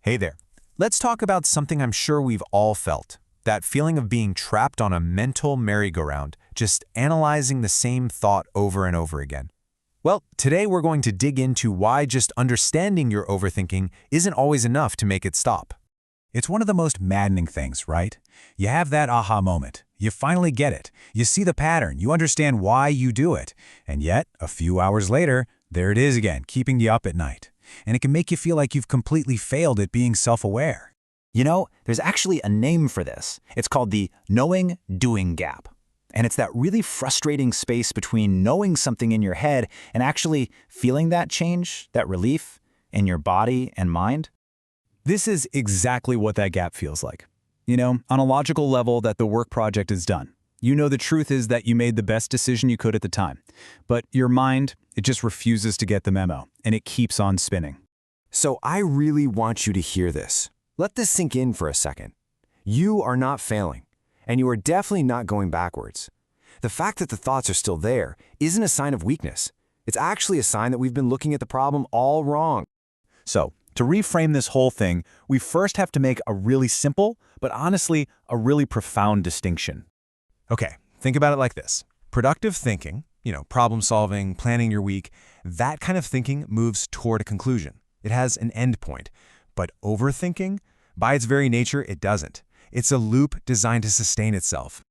Hey there. Let's talk about something I'm sure we've all felt. That feeling of being trapped on a mental merry-go-round, just analyzing the same thought over and over again. Well, today we're going to dig into why just understanding your overthinking isn't always enough to make it stop. It's one of the most maddening things, right? You have that aha moment. You finally get it. You see the pattern. You understand why you do it. And yet, a few hours later, there it is again, keeping you up at night. And it can make you feel like you've completely failed at being self-aware. You know, there's actually a name for this. It's called the knowing-doing gap. And it's that really frustrating space between knowing something in your head and actually feeling that change, that relief, in your body and mind. This is exactly what that gap feels like. You know, on a logical level that the work project is done. You know the truth is that you made the best decision you could at the time. But your mind, it just refuses to get the memo, and it keeps on spinning. So I really want you to hear this. Let this sink in for a second. You are not failing, and you are definitely not going backwards. The fact that the thoughts are still there isn't a sign of weakness. It's actually a sign that we've been looking at the problem all wrong. So, to reframe this whole thing, we first have to make a really simple, but honestly, a really profound distinction. Okay, think about it like this. Productive thinking, problem solving, planning your week, that kind of thinking moves toward a conclusion. It has an end point. But overthinking, by its very nature, it doesn't. It's a loop designed to sustain itself.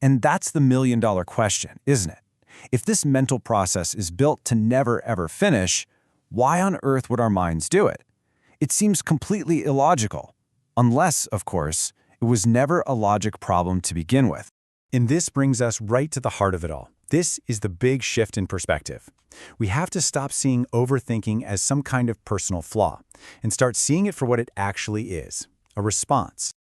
And that's the million-dollar question, isn't it? If this mental process is built to never ever finish, why on earth would our minds do it? It seems completely illogical. Unless, of course, it was never a logic problem to begin with. And this brings us right to the heart of it all. This is the big shift in perspective. We have to stop seeing overthinking as some kind of personal flaw and start seeing it for what it actually is, a response.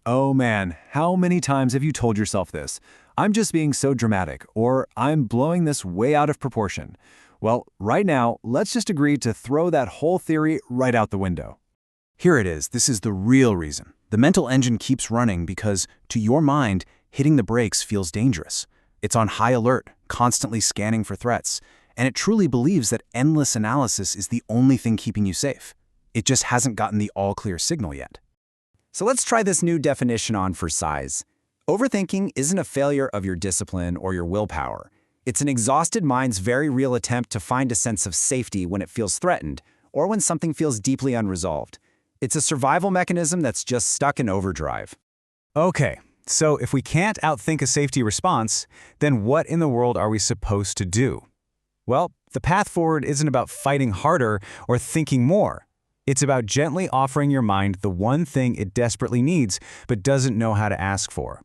Oh man, how many times have you told yourself this? I'm just being so dramatic, or I'm blowing this way out of proportion. Well, right now, let's just agree to throw that whole theory right out the window. Here it is. This is the real reason. The mental engine keeps running because, to your mind, hitting the brakes feels dangerous. It's on high alert, constantly scanning for threats, and it truly believes that endless analysis is the only thing keeping you safe. It just hasn't gotten the all-clear signal yet. So let's try this new definition on for size. Overthinking isn't a failure of your discipline or your willpower. It's an exhausted mind's very real attempt to find a sense of safety when it feels threatened or when something feels deeply unresolved. It's a survival mechanism that's just stuck in overdrive. Okay, so if we can't outthink a safety response, then what in the world are we supposed to do? Well, the path forward isn't about fighting harder or thinking more. It's about gently offering your mind the one thing it desperately needs but doesn't know how to ask for.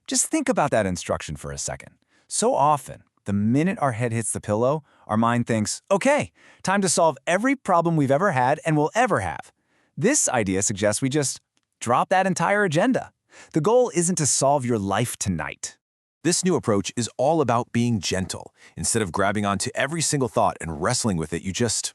Just think about that instruction for a second. So often, the minute our head hits the pillow, our mind thinks, okay, time to solve every problem we've ever had and will ever have. This idea suggests we just drop that entire agenda. The goal isn't to solve your life tonight. This new approach is all about being gentle. Instead of grabbing onto every single thought and wrestling with it, you just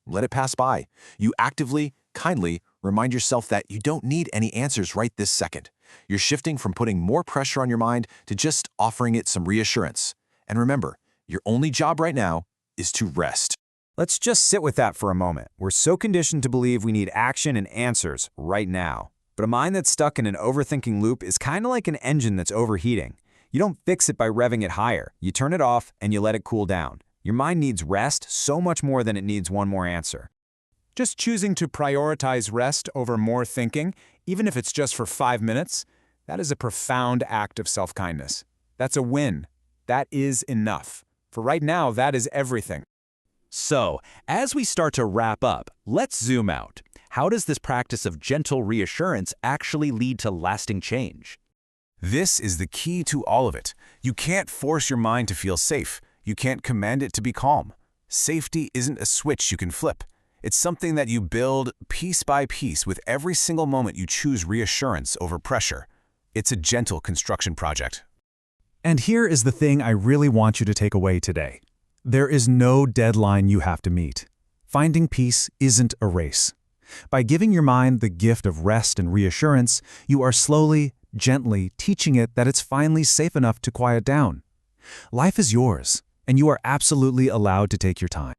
let it pass by. You actively, kindly remind yourself that you don't need any answers right this second. You're shifting from putting more pressure on your mind to just offering it some reassurance. And remember, your only job right now is to rest. Let's just sit with that for a moment. We're so conditioned to believe we need action and answers right now. But a mind that's stuck in an overthinking loop is kind of like an engine that's overheating. You don't fix it by revving it higher. You turn it off and you let it cool down. Your mind needs rest so much more than it needs one more answer. Just choosing to prioritize rest over more thinking, even if it's just for 5 minutes, that is a profound act of self-kindness. That's a win. That is enough. For right now, that is everything. So, as we start to wrap up, let's zoom out. How does this practice of gentle reassurance actually lead to lasting change? This is the key to all of it. You can't force your mind to feel safe. You can't command it to be calm. Safety isn't a switch you can flip. It's something that you build piece by piece with every single moment you choose reassurance over pressure. It's a gentle construction project. And here is the thing I really want you to take away today. There is no deadline you have to meet. Finding peace isn't a race. By giving your mind the gift of rest and reassurance, you are slowly, gently teaching it that it's finally safe enough to quiet down. Life is yours, and you are absolutely allowed to take your time.